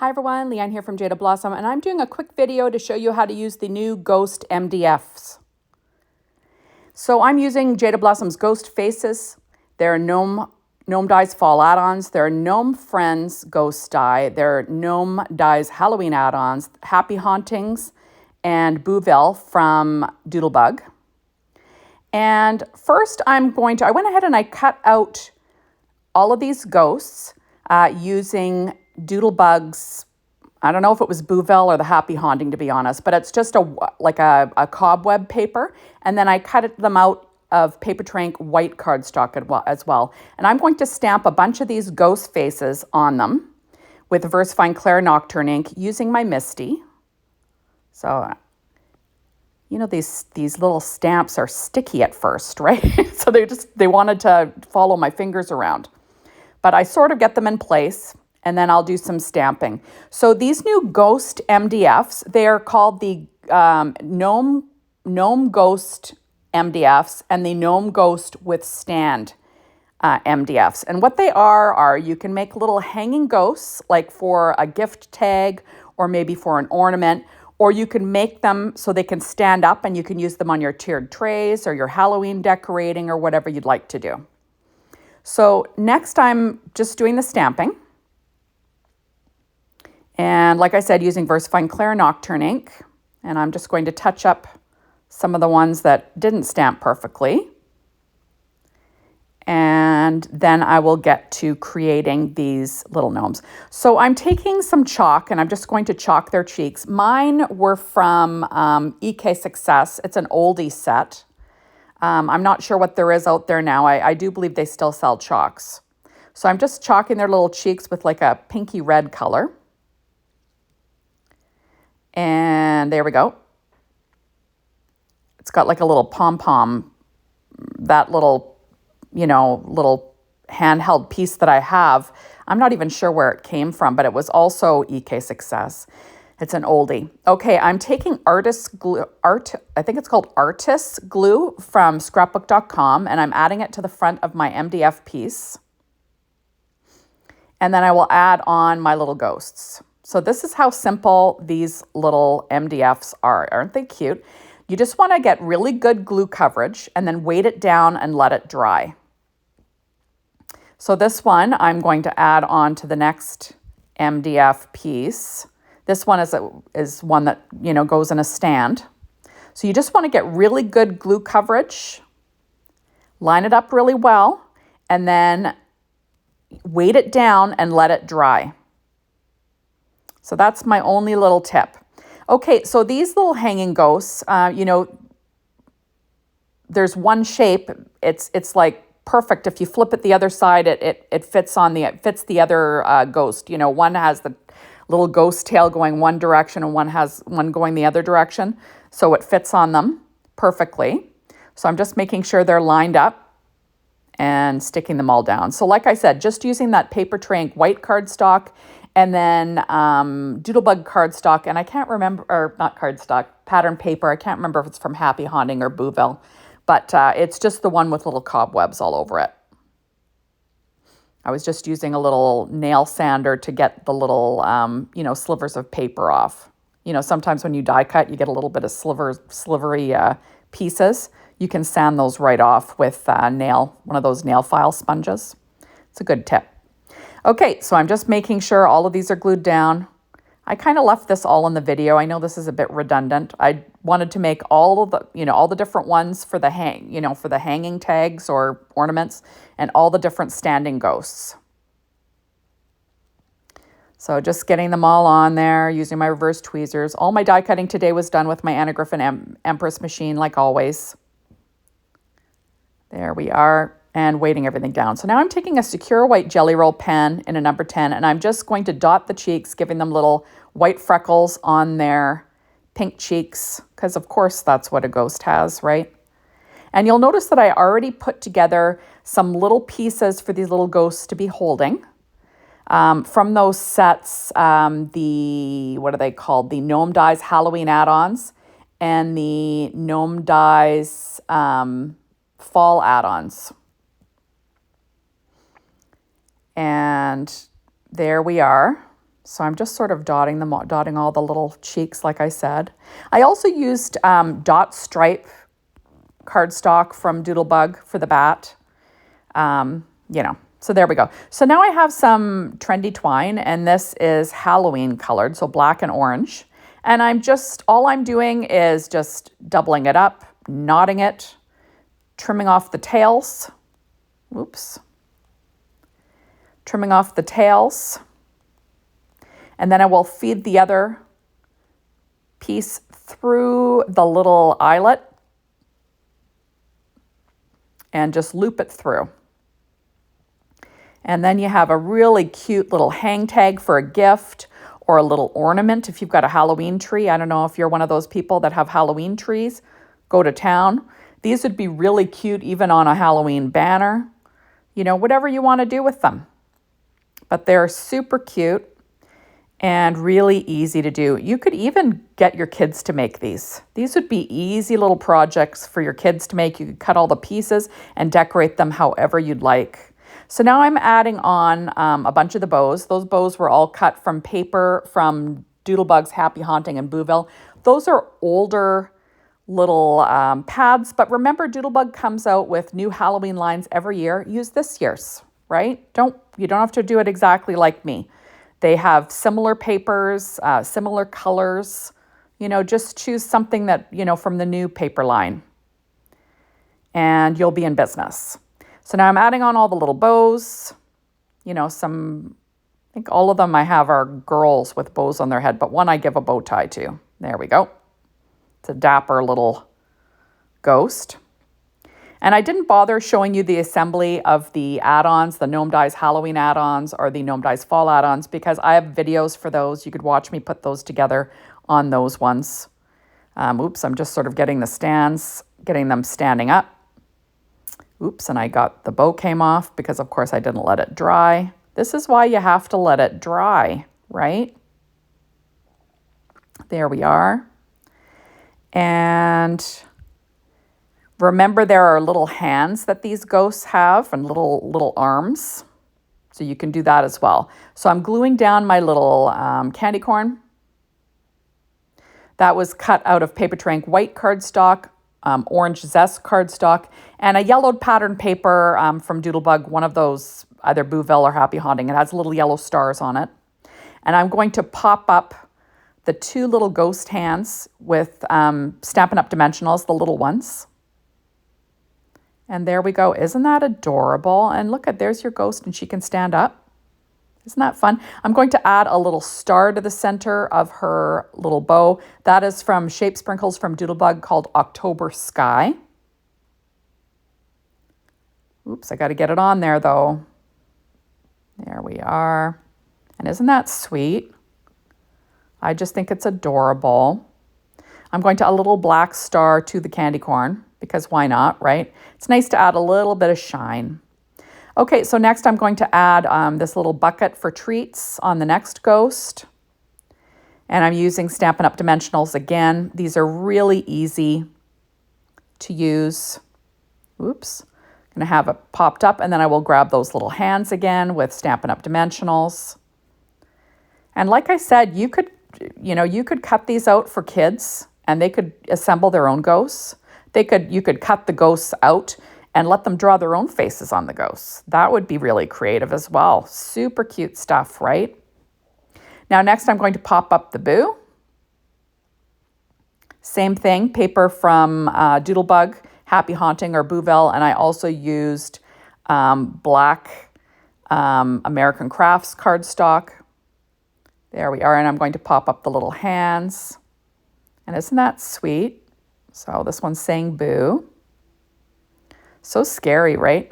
Hi everyone, Leanne here from Jaded Blossom, and I'm doing a quick video to show you how to use the new Ghost MDFs. So I'm using Jaded Blossom's Ghost Faces. They're Gnome Dies Fall Add Ons. They're Gnome Friends Ghost Die. They're Gnome Dies Halloween Add Ons, Happy Hauntings, and Booville from Doodlebug. And first I went ahead and I cut out all of these ghosts using Doodlebug's, I don't know if it was Booville or the Happy Haunting, to be honest, but it's just a cobweb paper. And then I cut them out of Paper Trank white cardstock as well. And I'm going to stamp a bunch of these ghost faces on them with Versafine Clair Nocturne ink using my Misty. So, you know, these little stamps are sticky at first, right? So they wanted to follow my fingers around. But I sort of get them in place, and then I'll do some stamping. So these new Ghost MDFs, they are called the Gnome Ghost MDFs and the Gnome Ghost Withstand MDFs. And what they are you can make little hanging ghosts, like for a gift tag or maybe for an ornament, or you can make them so they can stand up and you can use them on your tiered trays or your Halloween decorating or whatever you'd like to do. So next I'm just doing the stamping. And like I said, using Versafine Clair Nocturne ink. And I'm just going to touch up some of the ones that didn't stamp perfectly. And then I will get to creating these little gnomes. So I'm taking some chalk and I'm just going to chalk their cheeks. Mine were from EK Success. It's an oldie set. I'm not sure what there is out there now. I do believe they still sell chalks. So I'm just chalking their little cheeks with like a pinky red color. And there we go. It's got like a little pom-pom, that little, little handheld piece that I have. I'm not even sure where it came from, but it was also EK Success. It's an oldie. Okay, I'm taking I think it's called Artist glue from scrapbook.com, and I'm adding it to the front of my MDF piece. And then I will add on my little ghosts. So this is how simple these little MDFs are. Aren't they cute? You just want to get really good glue coverage and then weight it down and let it dry. So this one I'm going to add on to the next MDF piece. This one is one that, goes in a stand. So you just want to get really good glue coverage, line it up really well, and then weight it down and let it dry. So that's my only little tip. Okay, so these little hanging ghosts, there's one shape. It's like perfect. If you flip it the other side, it fits the other ghost. One has the little ghost tail going one direction and one has one going the other direction. So it fits on them perfectly. So I'm just making sure they're lined up and sticking them all down. So like I said, just using that Paper Trank white cardstock and then Doodlebug cardstock, and I can't remember, or not cardstock, pattern paper. I can't remember if it's from Happy Haunting or Booville, but it's just the one with little cobwebs all over it. I was just using a little nail sander to get the little, slivers of paper off. Sometimes when you die cut, you get a little bit of slivery pieces. You can sand those right off with one of those nail file sponges. It's a good tip. Okay, so I'm just making sure all of these are glued down. I kind of left this all in the video. I know this is a bit redundant. I wanted to make all of the, all the different ones for the for the hanging tags or ornaments and all the different standing ghosts. So just getting them all on there using my reverse tweezers. All my die cutting today was done with my Anagriffin Empress machine, like always. There we are. And weighting everything down. So now I'm taking a Sakura white jelly roll pen in a number 10, and I'm just going to dot the cheeks, giving them little white freckles on their pink cheeks, because of course that's what a ghost has, right? And you'll notice that I already put together some little pieces for these little ghosts to be holding. From those sets, what are they called? The Gnome Dies Halloween Add Ons and the Gnome Dies Fall Add Ons. And there we are. So I'm just sort of dotting them, dotting all the little cheeks, like I said. I also used dot stripe cardstock from Doodlebug for the bat. So there we go. So now I have some trendy twine, and this is Halloween colored, so black and orange. And all I'm doing is just doubling it up, knotting it, trimming off the tails. Oops. Trimming off the tails. And then I will feed the other piece through the little eyelet and just loop it through. And then you have a really cute little hang tag for a gift or a little ornament if you've got a Halloween tree. I don't know if you're one of those people that have Halloween trees. Go to town. These would be really cute even on a Halloween banner. Whatever you want to do with them. But they're super cute and really easy to do. You could even get your kids to make these. These would be easy little projects for your kids to make. You could cut all the pieces and decorate them however you'd like. So now I'm adding on a bunch of the bows. Those bows were all cut from paper from Doodlebug's Happy Haunting and Booville. Those are older little pads, but remember Doodlebug comes out with new Halloween lines every year. Use this year's, right? You don't have to do it exactly like me. They have similar papers, similar colors. Just choose something that, from the new paper line, and you'll be in business. So now I'm adding on all the little bows. I think all of them I have are girls with bows on their head, but one I give a bow tie to. There we go. It's a dapper little ghost. And I didn't bother showing you the assembly of the add-ons, the Gnome Dies Halloween add-ons or the Gnome Dies Fall Add Ons, because I have videos for those. You could watch me put those together on those ones. Oops, I'm just sort of getting the stands, getting them standing up. Oops, and I got the bow came off because, of course, I didn't let it dry. This is why you have to let it dry, right? There we are. And remember, there are little hands that these ghosts have and little arms. So you can do that as well. So I'm gluing down my little candy corn. That was cut out of Paper Trank white cardstock, orange zest cardstock, and a yellowed pattern paper from Doodlebug, one of those, either Booville or Happy Haunting. It has little yellow stars on it. And I'm going to pop up the two little ghost hands with Stampin' Up! Dimensionals, the little ones. And there we go. Isn't that adorable? And look there's your ghost, and she can stand up. Isn't that fun? I'm going to add a little star to the center of her little bow. That is from Shape Sprinkles from Doodlebug called October Sky. Oops, I got to get it on there though. There we are. And isn't that sweet? I just think it's adorable. I'm going to add a little black star to the candy corn because why not, right? It's nice to add a little bit of shine. Okay, so next I'm going to add this little bucket for treats on the next ghost. And I'm using Stampin' Up! Dimensionals again. These are really easy to use. Oops. I'm going to have it popped up, and then I will grab those little hands again with Stampin' Up! Dimensionals. And like I said, you could cut these out for kids, and they could assemble their own ghosts. You could cut the ghosts out and let them draw their own faces on the ghosts. That would be really creative as well. Super cute stuff, right? Now, next I'm going to pop up the Boo. Same thing, paper from Doodlebug, Happy Haunting or Booville, and I also used black American Crafts cardstock. There we are, and I'm going to pop up the little hands. And isn't that sweet? So this one's saying Boo. So scary, right?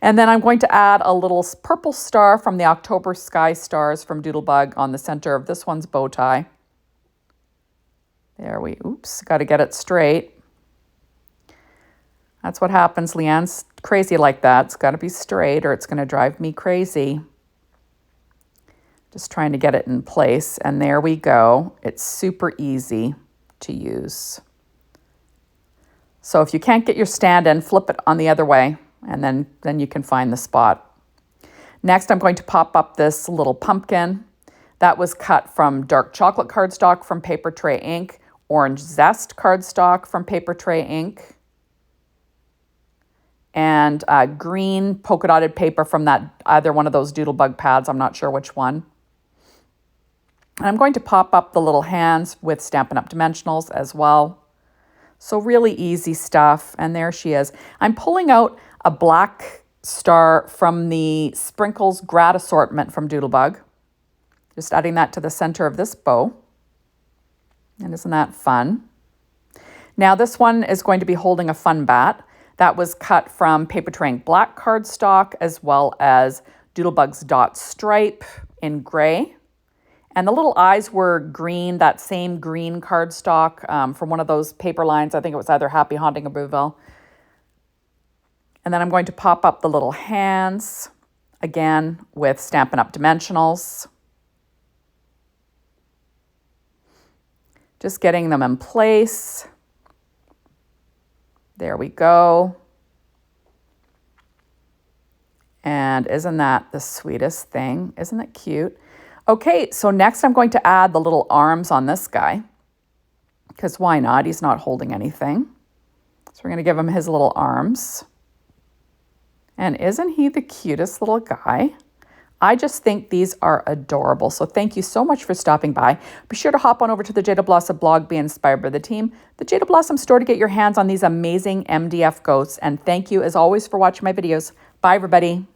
And then I'm going to add a little purple star from the October Sky Stars from Doodlebug on the center of this one's bow tie. There oops, got to get it straight. That's what happens. Leanne's crazy like that. It's got to be straight or it's going to drive me crazy. Just trying to get it in place. And there we go. It's super easy to use. So if you can't get your stand in, flip it on the other way, and then you can find the spot. Next, I'm going to pop up this little pumpkin. That was cut from dark chocolate cardstock from Paper Tray Ink, orange zest cardstock from Paper Tray Ink, and green polka dotted paper from that either one of those Doodlebug pads. I'm not sure which one. And I'm going to pop up the little hands with Stampin' Up! Dimensionals as well. So really easy stuff. And there she is. I'm pulling out a black star from the Sprinkles Grad Assortment from Doodlebug. Just adding that to the center of this bow. And isn't that fun? Now this one is going to be holding a fun bat. That was cut from Paper Tray Ink black cardstock as well as Doodlebug's dot stripe in gray. And the little eyes were green, that same green cardstock from one of those paper lines. I think it was either Happy Haunting or Booville. And then I'm going to pop up the little hands, again, with Stampin' Up! Dimensionals. Just getting them in place. There we go. And isn't that the sweetest thing? Isn't it cute? Okay, so next I'm going to add the little arms on this guy, because why not? He's not holding anything. So we're going to give him his little arms. And isn't he the cutest little guy? I just think these are adorable. So thank you so much for stopping by. Be sure to hop on over to the Jaded Blossom blog, be inspired by the team, the Jaded Blossom store, to get your hands on these amazing MDF ghosts. And thank you as always for watching my videos. Bye everybody.